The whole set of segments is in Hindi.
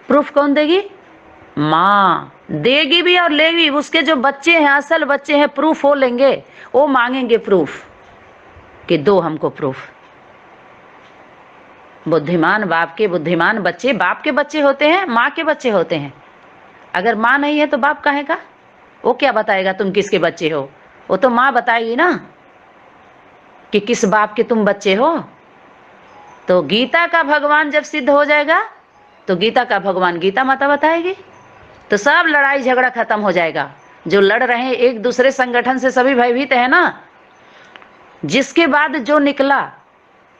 प्रूफ कौन देगी? माँ देगी भी और लेगी। उसके जो बच्चे हैं, असल बच्चे हैं, प्रूफ वो लेंगे, वो मांगेंगे प्रूफ कि दो हमको प्रूफ। बुद्धिमान बाप के बुद्धिमान बच्चे बाप के बच्चे होते हैं, माँ के बच्चे होते हैं। अगर माँ नहीं है तो बाप कहेगा, वो क्या बताएगा तुम किसके बच्चे हो? वो तो माँ बताएगी ना कि किस बाप के तुम बच्चे हो। तो गीता का भगवान जब सिद्ध हो जाएगा तो गीता का भगवान गीता माता बताएगी, तो सब लड़ाई झगड़ा खत्म हो जाएगा। जो लड़ रहे हैं एक दूसरे संगठन से सभी भयभीत है ना, जिसके बाद जो निकला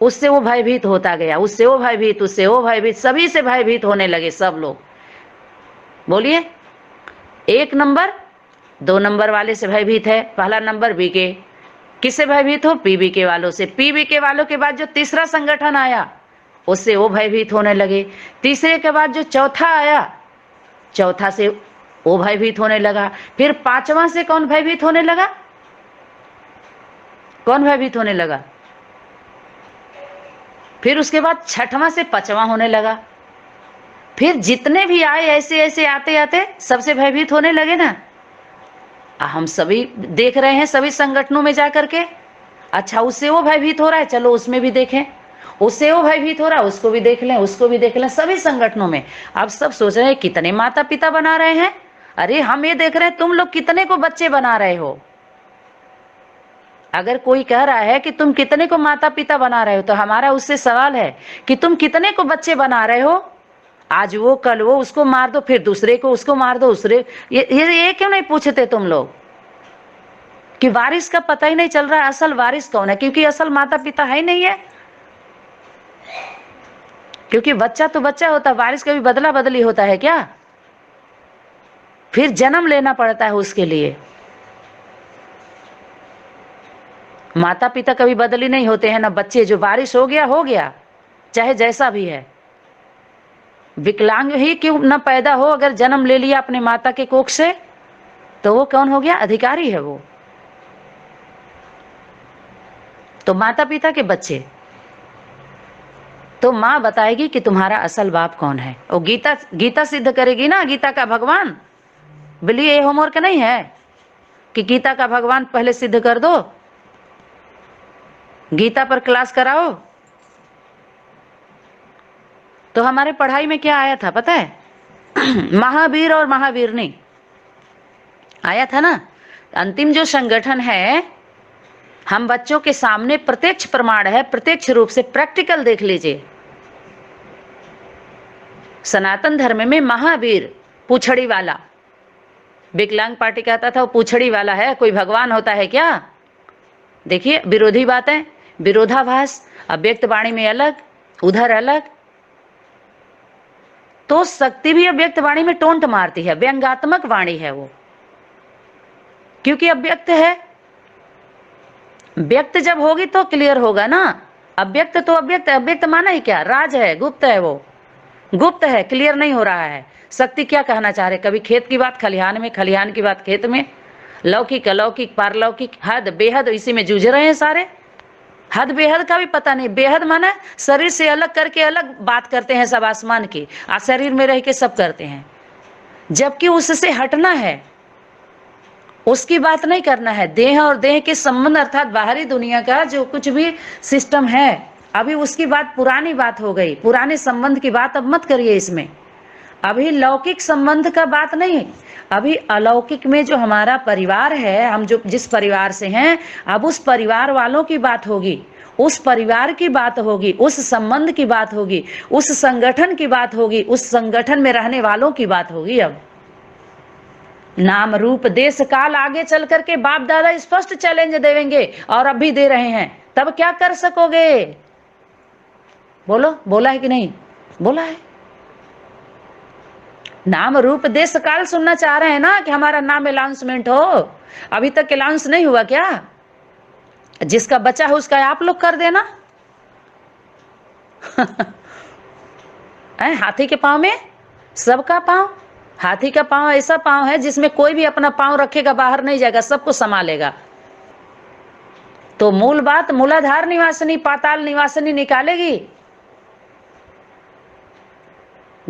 उससे वो भयभीत होता गया, उससे वो भयभीत, उससे वो भयभीत, सभी से भयभीत होने लगे सब लोग। बोलिए, 1 नंबर 2 नंबर वाले से भयभीत है, पहला नंबर बीके। किससे भयभीत हो? पीबीके वालों से। पीबीके वालों के बाद जो तीसरा संगठन आया उससे वो भयभीत होने लगे। तीसरे के बाद जो चौथा आया, चौथा से वो भयभीत होने लगा। फिर 5वां से कौन भयभीत होने लगा? कौन भयभीत होने लगा? फिर उसके बाद 6वां से 5वां होने लगा। फिर जितने भी आए ऐसे ऐसे आते आते सबसे भयभीत होने लगे ना। हम सभी देख रहे हैं सभी संगठनों में जाकर के। अच्छा, उससे वो भयभीत हो रहा है, चलो उसमें भी देखें। उससे वो भयभीत हो रहा है, उसको भी देख लें, उसको भी देख लें। सभी संगठनों में अब सब सोच रहे हैं कितने माता पिता बना रहे हैं। अरे हम ये देख रहे हैं तुम लोग कितने को बच्चे बना रहे हो। अगर कोई कह रहा है कि तुम कितने को माता पिता बना रहे हो, तो हमारा उससे सवाल है कि तुम कितने को बच्चे बना रहे हो। आज वो कल वो, उसको मार दो, फिर दूसरे को उसको मार दो, दूसरे ये क्यों नहीं पूछते तुम लोग कि वारिस का पता ही नहीं चल रहा है असल वारिस कौन है? क्योंकि असल माता पिता है ही नहीं है। क्योंकि बच्चा तो बच्चा होता है, वारिस कभी बदला बदली होता है क्या? फिर जन्म लेना पड़ता है उसके लिए। माता पिता कभी बदली नहीं होते हैं ना बच्चे। जो वारिस हो गया, चाहे जैसा भी है। विकलांग ही क्यों न पैदा हो, अगर जन्म ले लिया अपने माता के कोख से तो वो कौन हो गया? अधिकारी है वो। तो माता पिता के बच्चे, तो माँ बताएगी कि तुम्हारा असल बाप कौन है। और गीता सिद्ध करेगी ना, गीता का भगवान। बोलिए, ये होमवर्क नहीं है कि गीता का भगवान पहले सिद्ध कर दो, गीता पर क्लास कराओ। तो हमारे पढ़ाई में क्या आया था पता है? महावीर और महावीरनी आया था ना। अंतिम जो संगठन है, हम बच्चों के सामने प्रत्यक्ष प्रमाण है, प्रत्यक्ष रूप से प्रैक्टिकल देख लीजिए। सनातन धर्म में महावीर पूछड़ी वाला, विकलांग पार्टी कहता था वो पूछड़ी वाला है, कोई भगवान होता है क्या? देखिए, विरोधी बातें, विरोधाभास। अव्यक्त वाणी में अलग, उधर अलग। तो शक्ति भी अव्यक्त वाणी में टोंट मारती है, व्यंग्यात्मक वाणी है वो, क्योंकि अव्यक्त है। व्यक्त जब होगी तो क्लियर होगा ना। अव्यक्त तो अव्यक्त, अव्यक्त माना ही क्या? राज है, गुप्त है, वो गुप्त है, क्लियर नहीं हो रहा है। शक्ति क्या कहना चाह रहे? कभी खेत की बात खलिहान में, खलिहान की बात खेत में, लौकिक अलौकिक पारलौकिक, हद बेहद, इसी में जूझ रहे हैं सारे। हद बेहद का भी पता नहीं। बेहद माना शरीर से अलग करके अलग बात करते हैं सब आसमान की, और शरीर में रह के सब करते हैं, जबकि उससे हटना है, उसकी बात नहीं करना है। देह और देह के संबंध अर्थात बाहरी दुनिया का जो कुछ भी सिस्टम है, अभी उसकी बात पुरानी बात हो गई। पुराने संबंध की बात अब मत करिए इसमें। अभी लौकिक संबंध का बात नहीं, अभी अलौकिक में जो हमारा परिवार है, हम जो जिस परिवार से हैं, अब उस परिवार वालों की बात होगी, उस परिवार की बात होगी, उस संबंध की बात होगी, उस संगठन की बात होगी, उस संगठन में रहने वालों की बात होगी। अब नाम रूप देश काल आगे चल करके बाप दादा स्पष्ट चैलेंज देवेंगे, और अब भी दे रहे हैं। तब क्या कर सकोगे? बोलो, बोला है कि नहीं? बोला है। नाम रूप देश काल सुनना चाह रहे हैं ना कि हमारा नाम अनाउंसमेंट हो। अभी तक अनाउंस नहीं हुआ क्या? जिसका बचा है उसका आप लोग कर देना। हाथी के पांव में सबका पांव। हाथी का पांव ऐसा पांव है जिसमें कोई भी अपना पांव रखेगा बाहर नहीं जाएगा, सबको संभालेगा। तो मूल बात मूलाधार निवासिनी पाताल निवासिनी निकालेगी।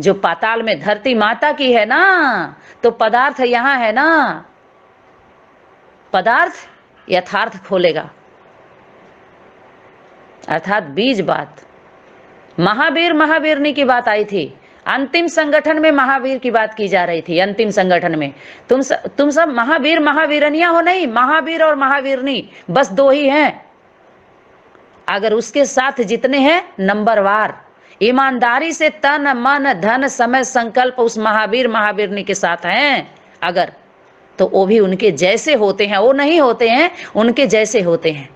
जो पाताल में धरती माता की है ना, तो पदार्थ यहां है ना, पदार्थ यथार्थ खोलेगा, अर्थात बीज बात। महावीर महावीरनी की बात आई थी, अंतिम संगठन में महावीर की बात की जा रही थी। अंतिम संगठन में तुम सब महावीर महावीरनियां हो नहीं, महावीर और महावीरनी बस दो ही हैं। अगर उसके साथ जितने हैं नंबरवार, ईमानदारी से तन मन धन समय संकल्प उस महावीर महावीरनी के साथ हैं अगर, तो वो भी उनके जैसे होते हैं। वो नहीं होते हैं, उनके जैसे होते हैं।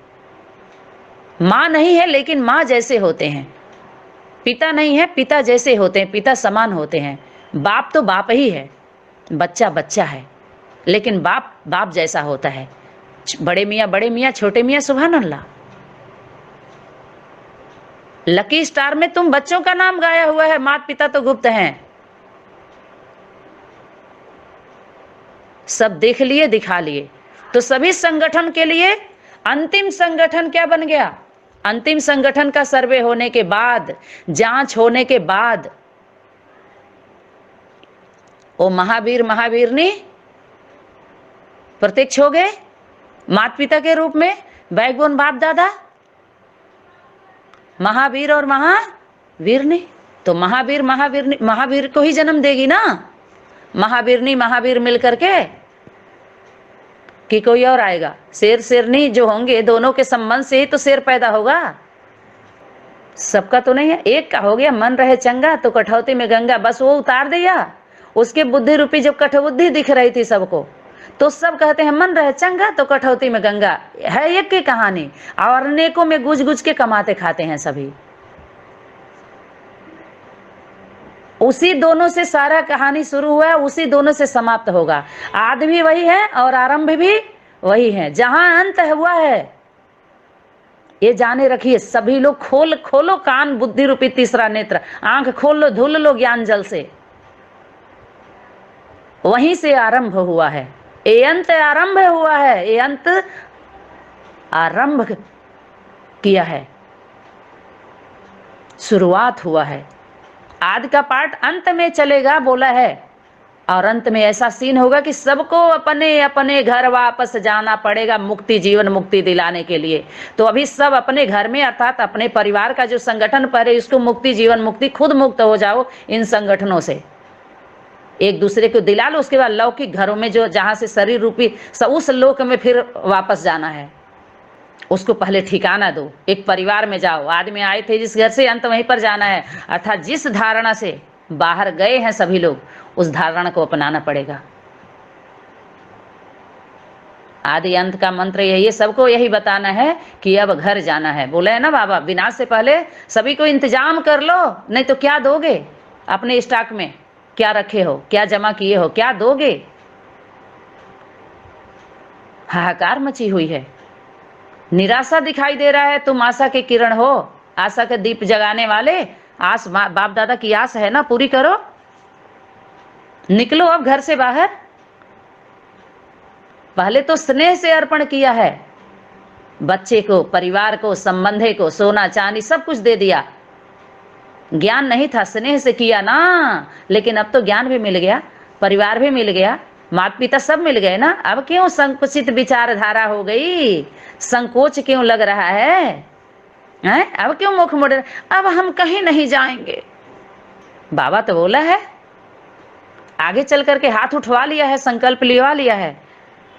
माँ नहीं है लेकिन माँ जैसे होते हैं, पिता नहीं है पिता जैसे होते हैं, पिता समान होते हैं। बाप तो बाप ही है, बच्चा बच्चा है, लेकिन बाप बाप जैसा होता है। बड़े मियाँ छोटे मियाँ, सुभान अल्लाह। लकी स्टार में तुम बच्चों का नाम गाया हुआ है, माता पिता तो गुप्त हैं। सब देख लिए दिखा लिए। तो सभी संगठन के लिए अंतिम संगठन क्या बन गया? अंतिम संगठन का सर्वे होने के बाद, जांच होने के बाद, वो महावीर महावीरनी प्रत्यक्ष हो गए माता पिता के रूप में, बैकबोन बाप दादा, महावीर और महावीरनी। तो महावीर महावीरनी महावीर को ही जन्म देगी ना, महावीरनी महावीर मिलकर के, कि कोई और आएगा? शेर शेरनी जो होंगे दोनों के संबंध से ही तो शेर पैदा होगा। सबका तो नहीं है, एक का हो गया मन रहे चंगा तो कठौती में गंगा, बस वो उतार दिया। उसके बुद्धि रूपी जब कठबुद्धि दिख रही थी सबको, तो सब कहते हैं मन रहे चंगा तो कठौती में गंगा। है एक की कहानी, और अनेकों में गुज गुज के कमाते खाते हैं सभी। उसी दोनों से सारा कहानी शुरू हुआ है, उसी दोनों से समाप्त होगा। आदि भी वही है और आरंभ भी वही है। जहां अंत हुआ है ये जाने रखिए सभी लोग। खोलो कान, बुद्धि रूपी तीसरा नेत्र, आंख खोल लो, धुल लो ज्ञान जल से। वहीं से आरंभ हुआ है, ये अंत आरंभ हुआ है, ये अंत आरंभ किया है, शुरुआत हुआ है। आदि का पार्ट अंत में चलेगा बोला है, और अंत में ऐसा सीन होगा कि सबको अपने अपने घर वापस जाना पड़ेगा मुक्ति, जीवन मुक्ति दिलाने के लिए। तो अभी सब अपने घर में, अर्थात अपने परिवार का जो संगठन पर है, इसको मुक्ति जीवन मुक्ति, खुद मुक्त हो जाओ इन संगठनों से, एक दूसरे को दिला लो। उसके बाद लौकिक घरों में जो जहां से शरीर रूपी उस लोक में फिर वापस जाना है, उसको पहले ठिकाना दो। एक परिवार में जाओ, आदमी आए थे जिस घर से, अंत वहीं पर जाना है। अर्थात जिस धारणा से बाहर गए हैं सभी लोग, उस धारणा को अपनाना पड़ेगा। आदि अंत का मंत्र यही है, सबको यही बताना है कि अब घर जाना है। बोले है ना बाबा, विनाश से पहले सभी को इंतजाम कर लो, नहीं तो क्या दोगे? अपने स्टॉक में क्या रखे हो, क्या जमा किए हो, क्या दोगे? हाहाकार मची हुई है, निराशा दिखाई दे रहा है। तुम आशा के किरण हो, आशा के दीप जगाने वाले। आस बाप दादा की आस है ना, पूरी करो। निकलो अब घर से बाहर। पहले तो स्नेह से अर्पण किया है, बच्चे को, परिवार को, संबंधे को, सोना चांदी सब कुछ दे दिया। ज्ञान नहीं था, स्नेह से किया ना। लेकिन अब तो ज्ञान भी मिल गया, परिवार भी मिल गया, माता पिता सब मिल गए ना। अब क्यों संकुचित विचारधारा हो गई? संकोच क्यों लग रहा है? अब क्यों मुख मोड़? अब हम कहीं नहीं जाएंगे। बाबा तो बोला है, आगे चल करके हाथ उठवा लिया है, संकल्प लिवा लिया है।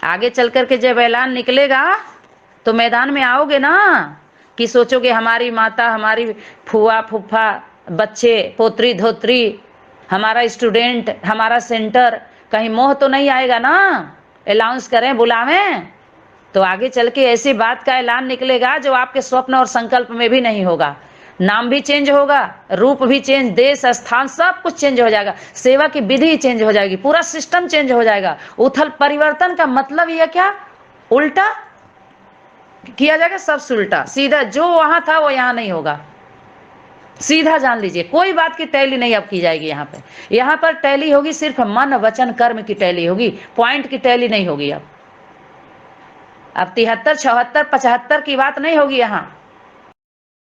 आगे चल करके जब ऐलान निकलेगा तो मैदान में आओगे ना, कि सोचोगे हमारी माता, हमारी फुआ फूफा, बच्चे पोत्री धोत्री, हमारा स्टूडेंट, हमारा सेंटर, कहीं मोह तो नहीं आएगा ना? अलाउंस करें, बुलावें, तो आगे चल के ऐसी बात का ऐलान निकलेगा जो आपके स्वप्न और संकल्प में भी नहीं होगा। नाम भी चेंज होगा, रूप भी चेंज, देश स्थान सब कुछ चेंज हो जाएगा, सेवा की विधि चेंज हो जाएगी, पूरा सिस्टम चेंज हो जाएगा। उथल परिवर्तन का मतलब यह क्या? उल्टा किया जाएगा, सब उल्टा सीधा। जो वहां था वो यहां नहीं होगा, सीधा जान लीजिए। कोई बात की टैली नहीं अब की जाएगी यहाँ पे। यहाँ पर टैली होगी सिर्फ मन वचन कर्म की टैली होगी, पॉइंट की टैली नहीं होगी। अब 73 76 75 की बात नहीं होगी यहाँ।